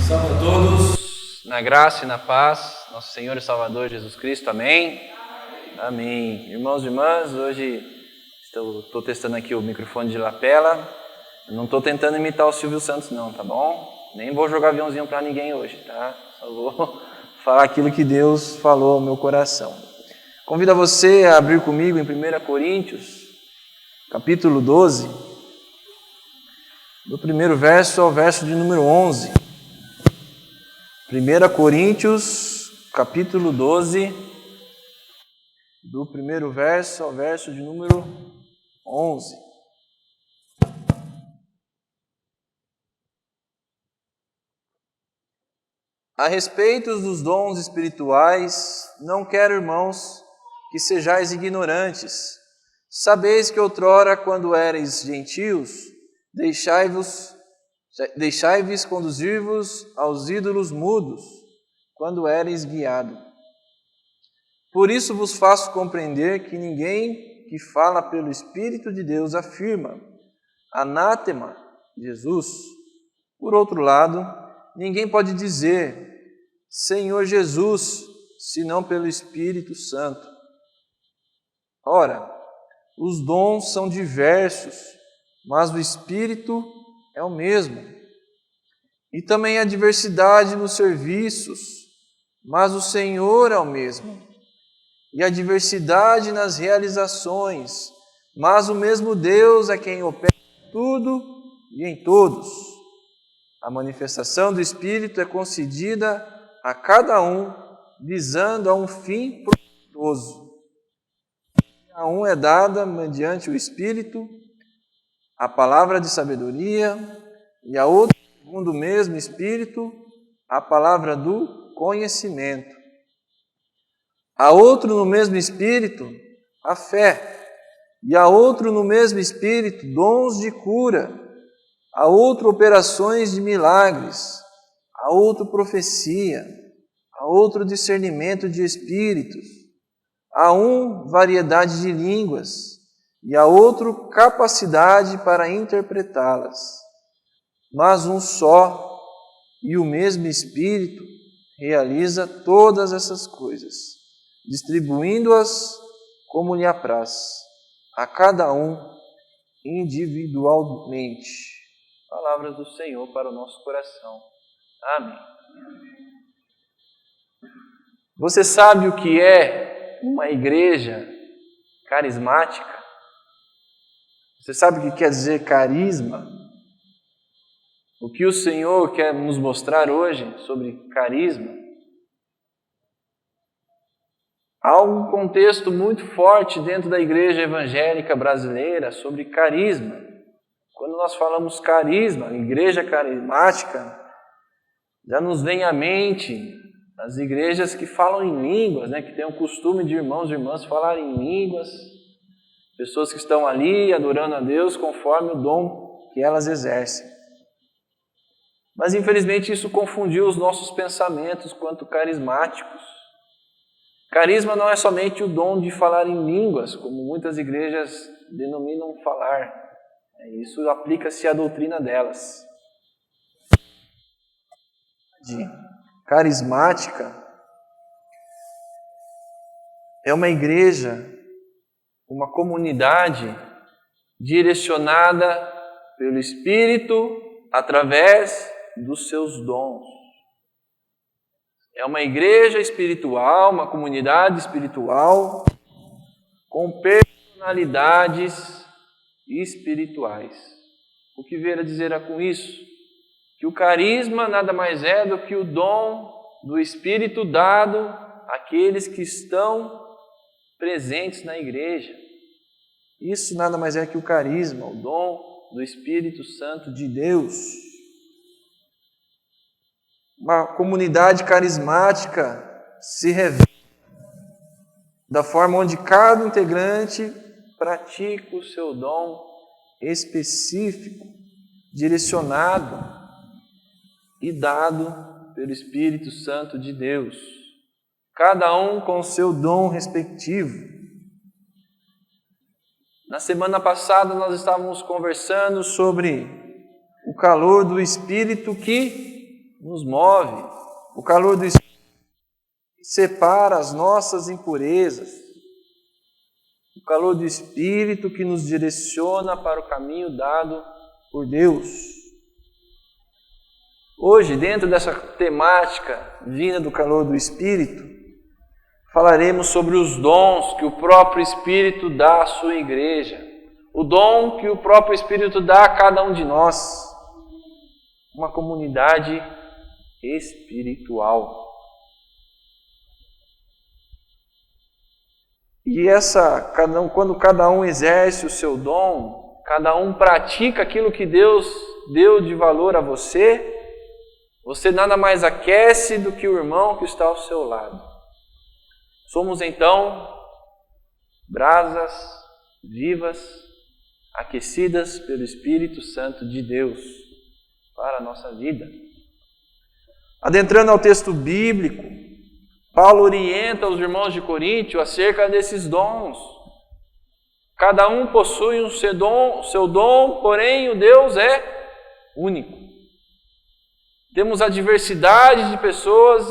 Salve a todos, na graça e na paz, nosso Senhor e Salvador Jesus Cristo, amém? Amém. Irmãos e irmãs, hoje estou testando aqui o microfone de lapela, não estou tentando imitar o Silvio Santos não, tá bom? Nem vou jogar aviãozinho para ninguém hoje, tá? Só vou falar aquilo que Deus falou ao meu coração. Convido a você a abrir comigo em 1 Coríntios, capítulo 12, do primeiro verso ao verso de número 11. 1 Coríntios, capítulo 12, do primeiro verso ao verso de número 11. A respeito dos dons espirituais, não quero, irmãos, que sejais ignorantes. Sabeis que outrora, quando erais gentios, deixai-vos conduzir-vos aos ídolos mudos, quando erais guiado. Por isso vos faço compreender que ninguém que fala pelo Espírito de Deus afirma, anátema, Jesus. Por outro lado, ninguém pode dizer, Senhor Jesus, senão pelo Espírito Santo. Ora, os dons são diversos, mas o Espírito é o mesmo. E também há diversidade nos serviços, mas o Senhor é o mesmo. E há diversidade nas realizações, mas o mesmo Deus é quem opera tudo e em todos. A manifestação do Espírito é concedida a cada um, visando a um fim proveitoso. A um é dada, mediante o Espírito, a palavra de sabedoria, e a outro, segundo o mesmo Espírito, a palavra do conhecimento. A outro no mesmo Espírito, a fé, e a outro no mesmo Espírito, dons de cura, a outro operações de milagres, a outro profecia, a outro discernimento de espíritos, a um variedade de línguas, e a outro capacidade para interpretá-las. Mas um só e o mesmo Espírito realiza todas essas coisas, distribuindo-as como lhe apraz, a cada um individualmente. Palavras do Senhor para o nosso coração. Amém. Você sabe o que é uma igreja carismática? Você sabe o que quer dizer carisma? O que o Senhor quer nos mostrar hoje sobre carisma? Há um contexto muito forte dentro da igreja evangélica brasileira sobre carisma. Quando nós falamos carisma, igreja carismática, já nos vem à mente as igrejas que falam em línguas, que têm o costume de irmãos e irmãs falarem em línguas, pessoas que estão ali adorando a Deus conforme o dom que elas exercem. Mas infelizmente isso confundiu os nossos pensamentos quanto carismáticos. Carisma não é somente o dom de falar em línguas, como muitas igrejas denominam falar. Isso aplica-se à doutrina delas. Carismática é uma igreja, uma comunidade direcionada pelo Espírito através dos seus dons. É uma igreja espiritual, uma comunidade espiritual com personalidades espirituais. O que vier a dizer com isso? Que o carisma nada mais é do que o dom do Espírito dado àqueles que estão presentes na igreja. Isso nada mais é que o carisma, o dom do Espírito Santo de Deus. Uma comunidade carismática se revela da forma onde cada integrante pratica o seu dom específico, direcionado e dado pelo Espírito Santo de Deus. Cada um com o seu dom respectivo. Na semana passada nós estávamos conversando sobre o calor do Espírito que nos move, o calor do Espírito separa as nossas impurezas, o calor do Espírito que nos direciona para o caminho dado por Deus. Hoje, dentro dessa temática vinda do calor do Espírito, falaremos sobre os dons que o próprio Espírito dá à sua igreja, o dom que o próprio Espírito dá a cada um de nós, uma comunidade espiritual. E quando cada um exerce o seu dom, cada um pratica aquilo que Deus deu de valor a você, você nada mais aquece do que o irmão que está ao seu lado. Somos então brasas vivas, aquecidas pelo Espírito Santo de Deus para a nossa vida. Adentrando ao texto bíblico, Paulo orienta os irmãos de Coríntio acerca desses dons. Cada um possui o seu dom, porém o Deus é único. Temos a diversidade de pessoas,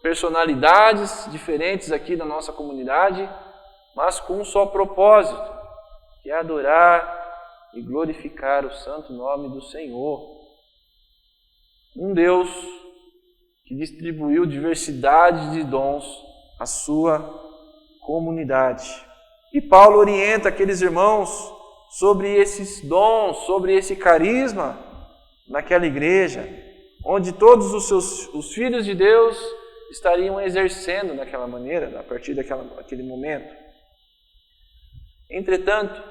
personalidades diferentes aqui na nossa comunidade, mas com um só propósito, que é adorar e glorificar o santo nome do Senhor. Um Deus que distribuiu diversidade de dons à sua comunidade. E Paulo orienta aqueles irmãos sobre esses dons, sobre esse carisma naquela igreja, onde todos os filhos de Deus estariam exercendo daquela maneira, a partir daquele momento. Entretanto,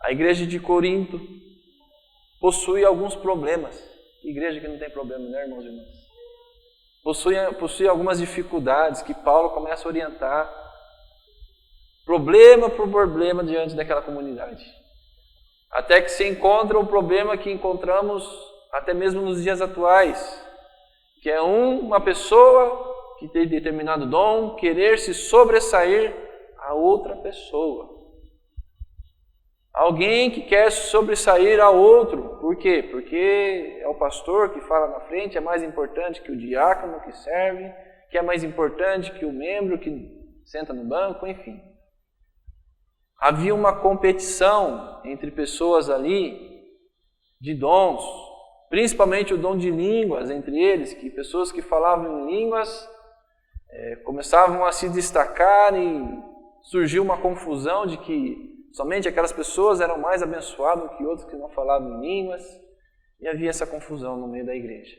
a igreja de Corinto possui alguns problemas. Que igreja que não tem problema, né, irmãos e irmãs? Possui algumas dificuldades que Paulo começa a orientar, problema por problema diante daquela comunidade. Até que se encontra o problema que encontramos até mesmo nos dias atuais, que é uma pessoa que tem determinado dom querer se sobressair a outra pessoa. Alguém que quer sobressair a outro. Por quê? Porque é o pastor que fala na frente, é mais importante que o diácono que serve, que é mais importante que o membro que senta no banco, enfim. Havia uma competição entre pessoas ali de dons, principalmente o dom de línguas entre eles, que pessoas que falavam em línguas começavam a se destacar e surgiu uma confusão de que somente aquelas pessoas eram mais abençoadas do que outros que não falavam em línguas, e havia essa confusão no meio da igreja.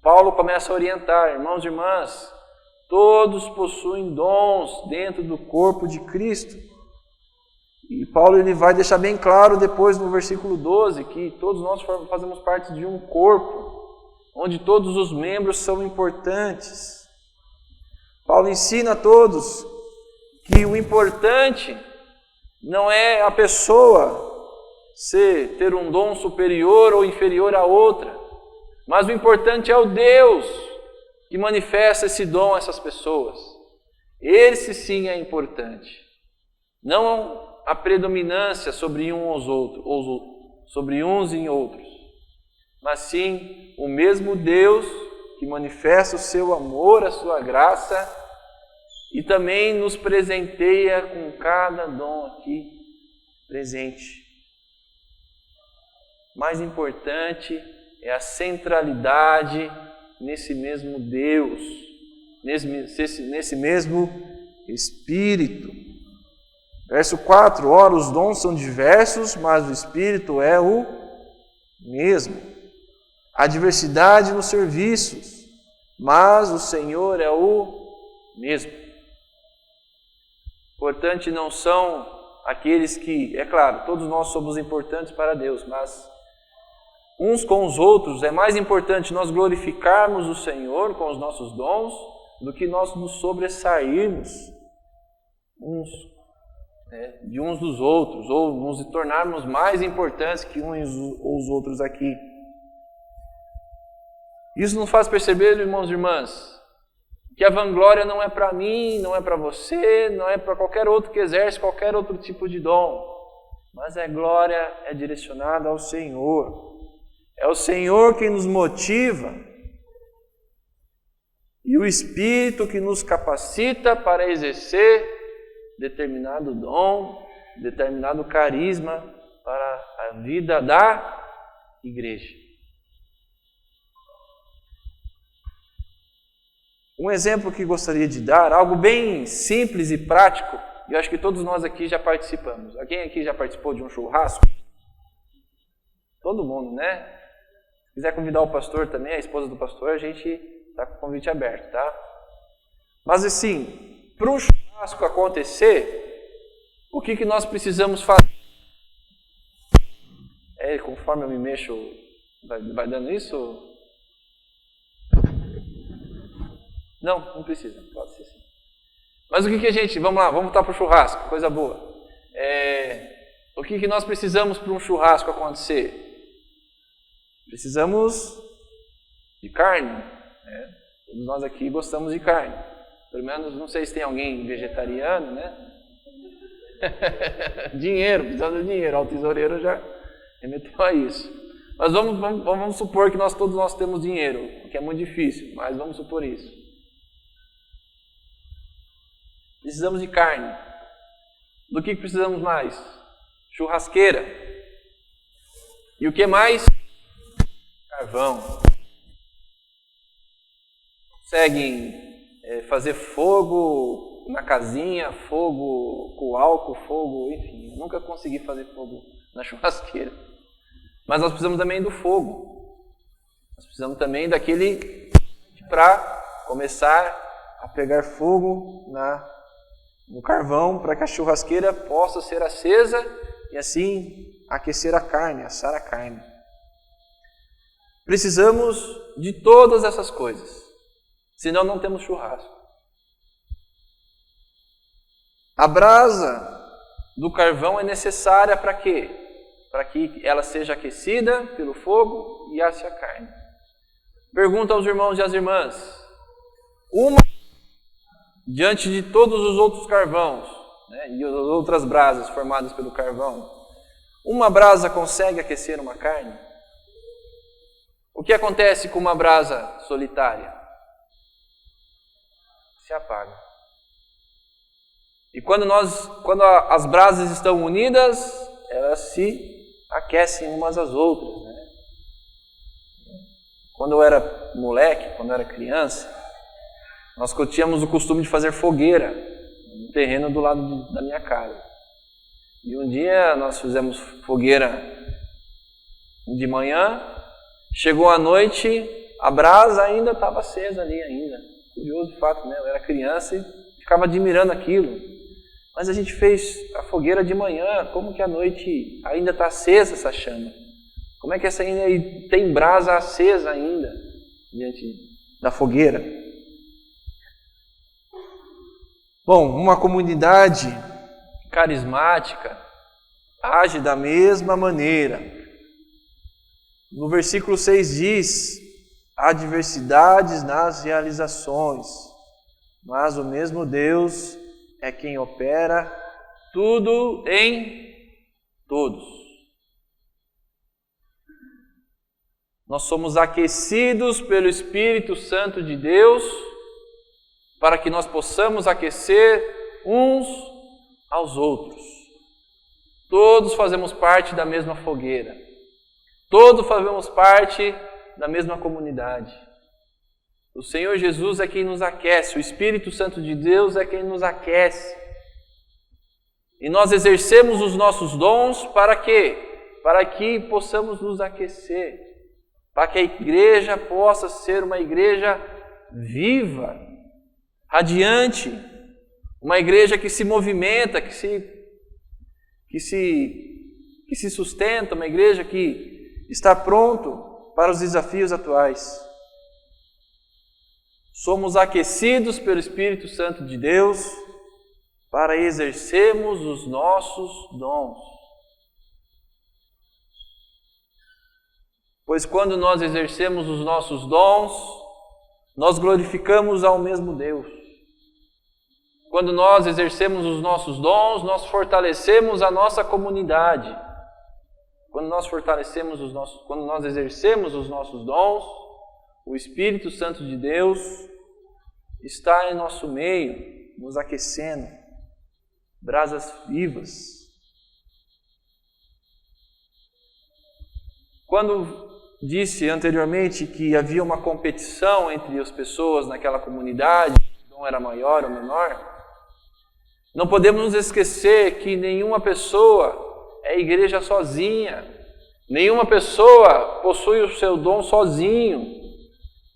Paulo começa a orientar, irmãos e irmãs, todos possuem dons dentro do corpo de Cristo. E Paulo ele vai deixar bem claro depois no versículo 12 que todos nós fazemos parte de um corpo, onde todos os membros são importantes. Paulo ensina a todos que o importante não é a pessoa ter um dom superior ou inferior a outra, mas o importante é o Deus que manifesta esse dom a essas pessoas. Esse sim é importante. Não a predominância sobre uns em outros, mas sim o mesmo Deus que manifesta o seu amor, a sua graça, e também nos presenteia com cada dom aqui presente. Mais importante é a centralidade nesse mesmo Deus, nesse mesmo Espírito. Verso 4, ora, os dons são diversos, mas o Espírito é o mesmo. Há diversidade nos serviços, mas o Senhor é o mesmo. Importante não são aqueles que, é claro, todos nós somos importantes para Deus, mas uns com os outros é mais importante nós glorificarmos o Senhor com os nossos dons do que nós nos sobressairmos de uns dos outros, ou nos tornarmos mais importantes que uns ou os outros aqui. Isso nos faz perceber, irmãos e irmãs, que a vanglória não é para mim, não é para você, não é para qualquer outro que exerce qualquer outro tipo de dom, mas a glória é direcionada ao Senhor. É o Senhor quem nos motiva e o Espírito que nos capacita para exercer determinado dom, determinado carisma para a vida da igreja. Um exemplo que gostaria de dar, algo bem simples e prático, e eu acho que todos nós aqui já participamos. Alguém aqui já participou de um churrasco? Todo mundo, né? Se quiser convidar o pastor também, a esposa do pastor, a gente está com o convite aberto, tá? Mas assim, para um churrasco acontecer, o que nós precisamos fazer? Conforme eu me mexo, vai dando isso? Não precisa, pode ser sim. Mas o que a gente, vamos lá, vamos voltar para o churrasco, coisa boa. O que nós precisamos para um churrasco acontecer? Precisamos de carne, né? Todos nós aqui gostamos de carne. Pelo menos, não sei se tem alguém vegetariano, né? Dinheiro, precisamos de dinheiro. O tesoureiro já remeteu a isso. Mas vamos supor que todos nós temos dinheiro, o que é muito difícil, mas vamos supor isso. Precisamos de carne. Do que precisamos mais? Churrasqueira. E o que mais? Carvão. Conseguem fazer fogo na casinha, fogo com álcool, fogo, enfim. Eu nunca consegui fazer fogo na churrasqueira. Mas nós precisamos também do fogo. Nós precisamos também daquele para começar a pegar fogo no carvão, para que a churrasqueira possa ser acesa e assim aquecer a carne, assar a carne. Precisamos de todas essas coisas, senão não temos churrasco. A brasa do carvão é necessária para quê? Para que ela seja aquecida pelo fogo e asse a carne. Pergunta aos irmãos e às irmãs, diante de todos os outros carvões, né, e as outras brasas formadas pelo carvão, uma brasa consegue aquecer uma carne? O que acontece com uma brasa solitária? Se apaga. E quando as brasas estão unidas, elas se aquecem umas às outras, né? Quando eu era moleque, quando eu era criança, nós tínhamos o costume de fazer fogueira no terreno do lado da minha casa. E um dia nós fizemos fogueira de manhã, chegou a noite, a brasa ainda estava acesa ali ainda. Curioso fato, né? Eu era criança e ficava admirando aquilo. Mas a gente fez a fogueira de manhã, como que à noite ainda está acesa essa chama? Como é que essa ainda tem brasa acesa ainda diante da fogueira? Bom, uma comunidade carismática age da mesma maneira. No versículo 6 diz: há diversidades nas realizações, mas o mesmo Deus é quem opera tudo em todos. Nós somos aquecidos pelo Espírito Santo de Deus para que nós possamos aquecer uns aos outros. Todos fazemos parte da mesma fogueira. Todos fazemos parte da mesma comunidade. O Senhor Jesus é quem nos aquece, o Espírito Santo de Deus é quem nos aquece. E nós exercemos os nossos dons para quê? Para que possamos nos aquecer, para que a igreja possa ser uma igreja viva, radiante, uma igreja que se movimenta, que se sustenta, uma igreja que está pronto para os desafios atuais. Somos aquecidos pelo Espírito Santo de Deus para exercermos os nossos dons. Pois quando nós exercemos os nossos dons, nós glorificamos ao mesmo Deus. Quando nós exercemos os nossos dons, nós fortalecemos a nossa comunidade. quando nós fortalecemos quando nós exercemos os nossos dons, o Espírito Santo de Deus está em nosso meio, nos aquecendo, brasas vivas. Quando disse anteriormente que havia uma competição entre as pessoas naquela comunidade, o dom era maior ou menor, não podemos nos esquecer que nenhuma pessoa é igreja sozinha, nenhuma pessoa possui o seu dom sozinho.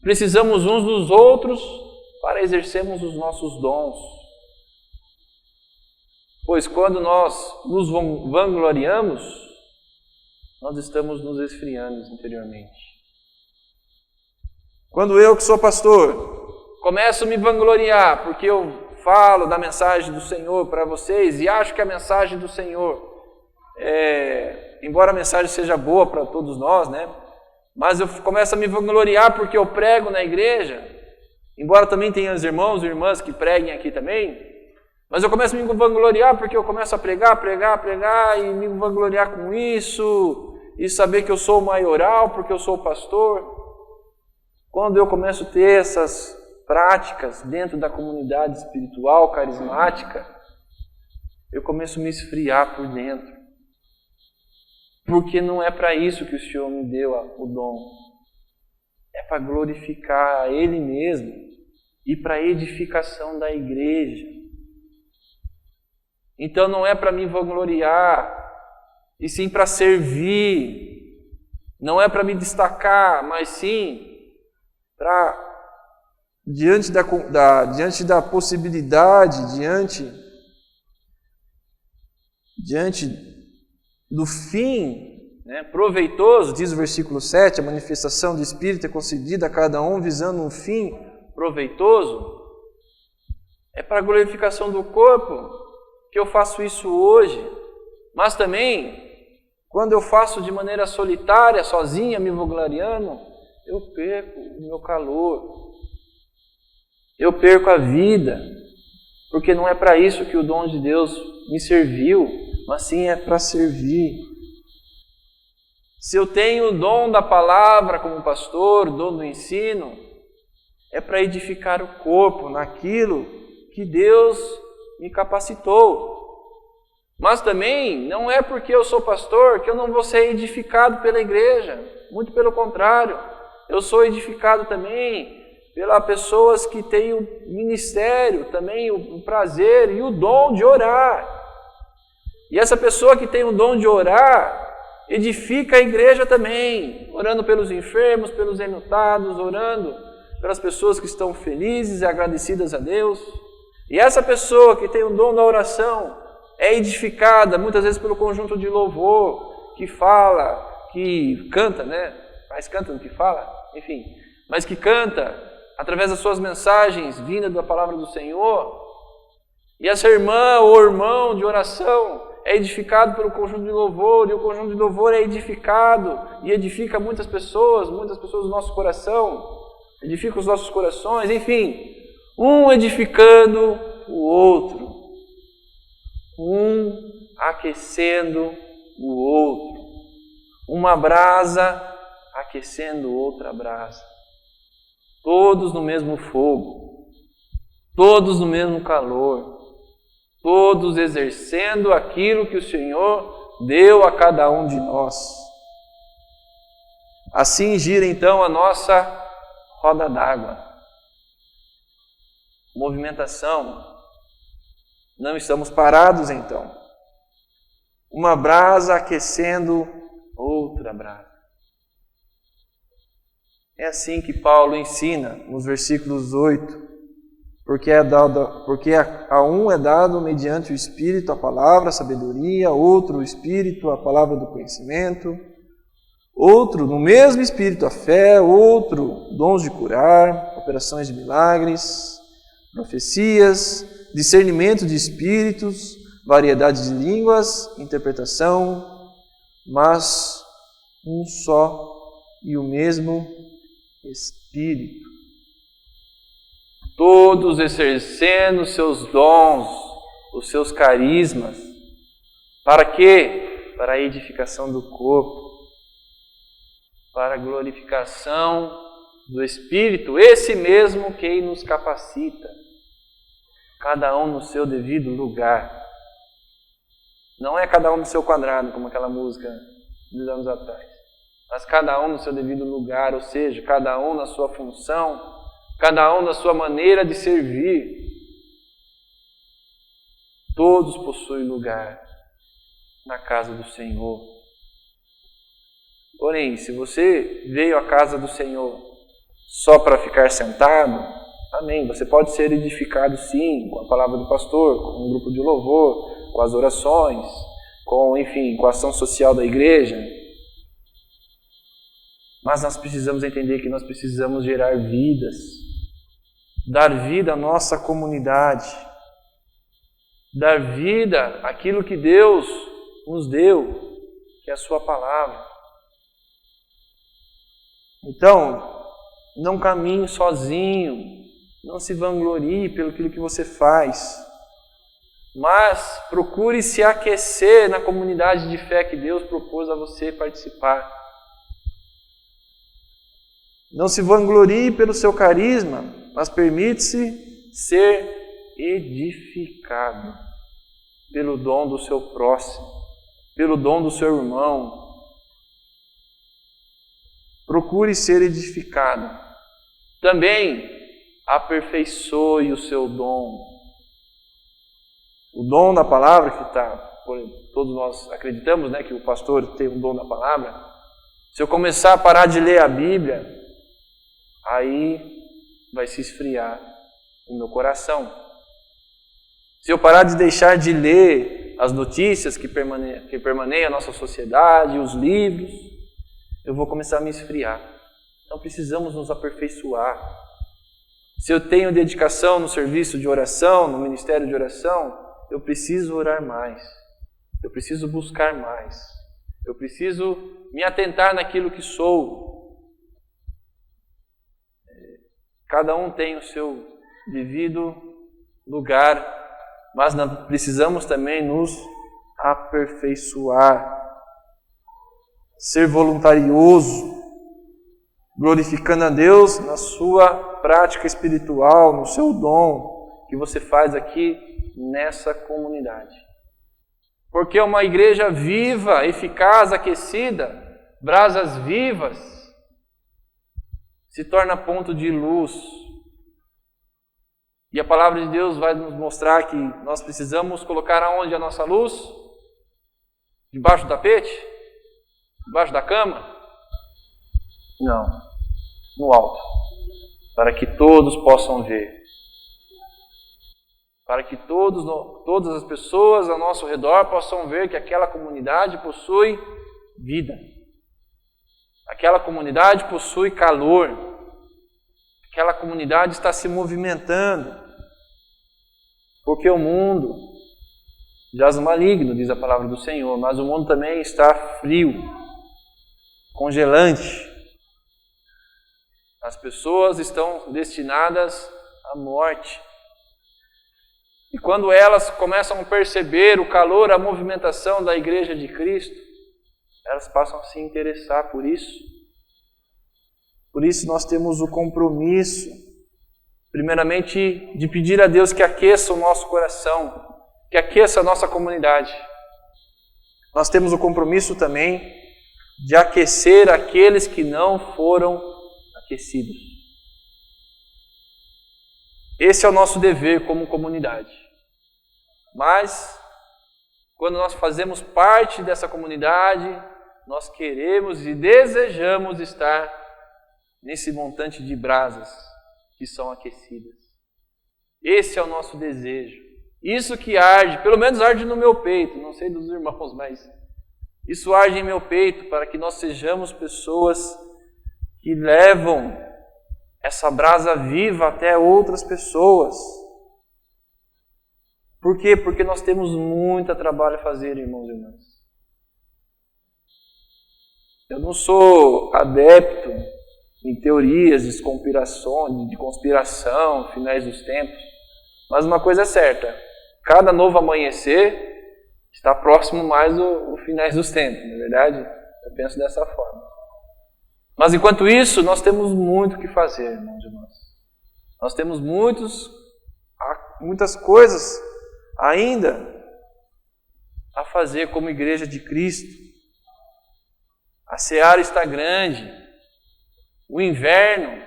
Precisamos uns dos outros para exercermos os nossos dons. Pois quando nós nos vangloriamos, nós estamos nos esfriando interiormente. Quando eu, que sou pastor, começo a me vangloriar porque eu falo da mensagem do Senhor para vocês e acho que a mensagem do Senhor, embora a mensagem seja boa para todos nós, né? Mas eu começo a me vangloriar porque eu prego na igreja, embora também tenha os irmãos e irmãs que preguem aqui também, mas eu começo a me vangloriar porque eu começo a pregar e me vangloriar com isso, e saber que eu sou o maioral porque eu sou o pastor. Quando eu começo a ter essas práticas dentro da comunidade espiritual, carismática, eu começo a me esfriar por dentro. Porque não é para isso que o Senhor me deu o dom. É para glorificar a Ele mesmo e para a edificação da igreja. Então não é para me vangloriar, e sim para servir. Não é para me destacar, mas sim para, diante da possibilidade, diante do fim, né, proveitoso, diz o versículo 7, a manifestação do Espírito é concedida a cada um visando um fim proveitoso. É para a glorificação do corpo que eu faço isso hoje, mas também quando eu faço de maneira solitária, sozinha, me vangloriando, eu perco o meu calor, eu perco a vida, porque não é para isso que o dom de Deus me serviu, mas sim é para servir. Se eu tenho o dom da palavra como pastor, o dom do ensino, é para edificar o corpo naquilo que Deus me capacitou. Mas também não é porque eu sou pastor que eu não vou ser edificado pela igreja. Muito pelo contrário, eu sou edificado também pelas pessoas que têm o ministério, também o prazer e o dom de orar. E essa pessoa que tem o dom de orar, edifica a igreja também, orando pelos enfermos, pelos enlutados, orando pelas pessoas que estão felizes e agradecidas a Deus. E essa pessoa que tem o dom da oração é edificada muitas vezes pelo conjunto de louvor, que fala, que canta, né? Mais canta do que fala, enfim, mas que canta através das suas mensagens vindas da palavra do Senhor. E essa irmã ou irmão de oração é edificado pelo conjunto de louvor, e o conjunto de louvor é edificado e edifica muitas pessoas do nosso coração, edifica os nossos corações, enfim, um edificando o outro, um aquecendo o outro, uma brasa aquecendo outra brasa, todos no mesmo fogo, todos no mesmo calor, todos exercendo aquilo que o Senhor deu a cada um de nós. Assim gira então a nossa roda d'água. Movimentação. Não estamos parados então. Uma brasa aquecendo outra brasa. É assim que Paulo ensina nos versículos 8. Porque a um é dado mediante o Espírito a palavra, a sabedoria, outro o Espírito, a palavra do conhecimento, outro no mesmo Espírito a fé, outro dons de curar, operações de milagres, profecias, discernimento de espíritos, variedade de línguas, interpretação, mas um só e o mesmo Espírito. Todos exercendo os seus dons, os seus carismas. Para quê? para a edificação do corpo, para a glorificação do Espírito, esse mesmo que nos capacita, cada um no seu devido lugar. Não é cada um no seu quadrado, como aquela música de anos atrás, mas cada um no seu devido lugar, ou seja, cada um na sua função, cada um na sua maneira de servir. Todos possuem lugar na casa do Senhor. Porém, se você veio à casa do Senhor só para ficar sentado, amém, você pode ser edificado sim, com a palavra do pastor, com um grupo de louvor, com as orações, com a ação social da igreja. Mas nós precisamos entender que nós precisamos gerar vidas, dar vida à nossa comunidade, dar vida àquilo que Deus nos deu, que é a sua palavra. Então, não caminhe sozinho, não se vanglorie pelo que você faz, mas procure se aquecer na comunidade de fé que Deus propôs a você participar. Não se vanglorie pelo seu carisma, mas permite-se ser edificado pelo dom do seu próximo, pelo dom do seu irmão. Procure ser edificado. Também aperfeiçoe o seu dom. O dom da palavra que todos nós acreditamos, né, que o pastor tem um dom da palavra. Se eu começar a parar de ler a Bíblia, aí vai se esfriar o meu coração. Se eu parar de deixar de ler as notícias que permaneiam à nossa sociedade, os livros, eu vou começar a me esfriar. Então precisamos nos aperfeiçoar. Se eu tenho dedicação no serviço de oração, no ministério de oração, eu preciso orar mais. Eu preciso buscar mais. Eu preciso me atentar naquilo que sou. Cada um tem o seu devido lugar, mas nós precisamos também nos aperfeiçoar. Ser voluntarioso, glorificando a Deus na sua prática espiritual, no seu dom que você faz aqui nessa comunidade. Porque uma igreja viva, eficaz, aquecida, brasas vivas, se torna ponto de luz. E a palavra de Deus vai nos mostrar que nós precisamos colocar aonde a nossa luz? Debaixo do tapete? Debaixo da cama? Não, no alto, para que todos possam ver. Para que todas as pessoas ao nosso redor possam ver que aquela comunidade possui vida. Aquela comunidade possui calor. Aquela comunidade está se movimentando. Porque o mundo jaz no maligno, diz a palavra do Senhor, mas o mundo também está frio, congelante. As pessoas estão destinadas à morte. E quando elas começam a perceber o calor, a movimentação da Igreja de Cristo, elas passam a se interessar por isso. Por isso nós temos o compromisso, primeiramente, de pedir a Deus que aqueça o nosso coração, que aqueça a nossa comunidade. Nós temos o compromisso também de aquecer aqueles que não foram aquecidos. Esse é o nosso dever como comunidade. Mas, quando nós fazemos parte dessa comunidade, nós queremos e desejamos estar nesse montante de brasas que são aquecidas. Esse é o nosso desejo. Isso que arde, pelo menos arde no meu peito, não sei dos irmãos, mas isso arde em meu peito para que nós sejamos pessoas que levam essa brasa viva até outras pessoas. Por quê? Porque nós temos muito trabalho a fazer, irmãos e irmãs. Eu não sou adepto em teorias de conspiração, finais dos tempos, mas uma coisa é certa, cada novo amanhecer Está próximo mais do finais dos tempos, não é verdade? Eu penso dessa forma. Mas enquanto isso, nós temos muito o que fazer, irmãos e irmãs. Nós temos muitas coisas ainda a fazer como igreja de Cristo. A seara está grande. O inverno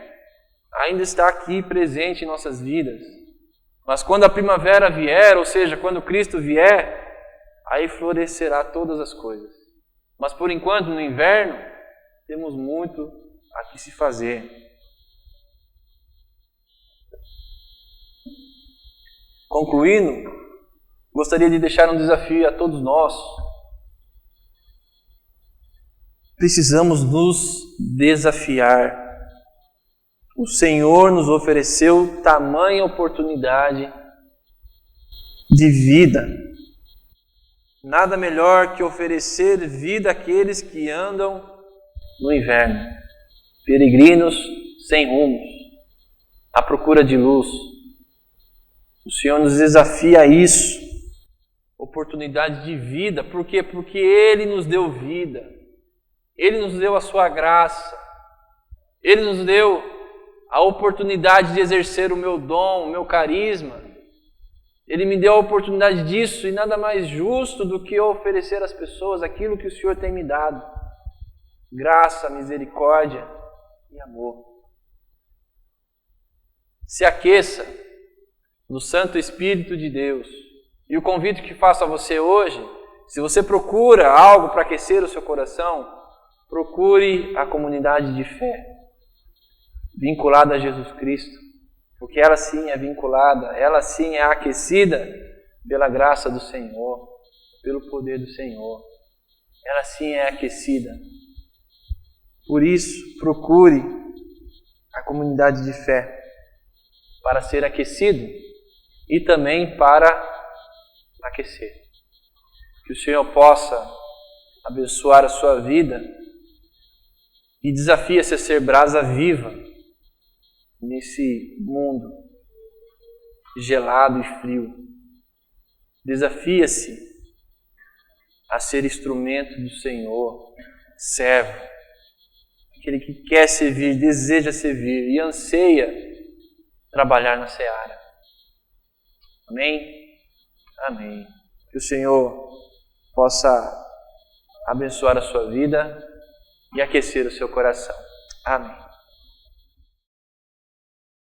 ainda está aqui presente em nossas vidas. Mas quando a primavera vier, ou seja, quando Cristo vier, aí florescerá todas as coisas. Mas por enquanto, no inverno, temos muito a que se fazer. Concluindo, gostaria de deixar um desafio a todos nós. Precisamos nos desafiar. O Senhor nos ofereceu tamanha oportunidade de vida. Nada melhor que oferecer vida àqueles que andam no inverno, peregrinos sem rumos, à procura de luz. O Senhor nos desafia a isso, oportunidade de vida. Por quê? Porque Ele nos deu vida, Ele nos deu a sua graça, Ele nos deu a oportunidade de exercer o meu dom, o meu carisma. Ele me deu a oportunidade disso e nada mais justo do que oferecer às pessoas aquilo que o Senhor tem me dado. Graça, misericórdia e amor. Se aqueça no Santo Espírito de Deus. E o convite que faço a você hoje, se você procura algo para aquecer o seu coração, procure a comunidade de fé, vinculada a Jesus Cristo. Porque ela sim é vinculada, ela sim é aquecida pela graça do Senhor, pelo poder do Senhor. Ela sim é aquecida. Por isso, procure a comunidade de fé para ser aquecido e também para aquecer. Que o Senhor possa abençoar a sua vida e desafie-se a ser brasa viva nesse mundo gelado e frio. Desafia-se a ser instrumento do Senhor, servo, aquele que quer servir, deseja servir e anseia trabalhar na seara. Amém? Amém. Que o Senhor possa abençoar a sua vida e aquecer o seu coração. Amém.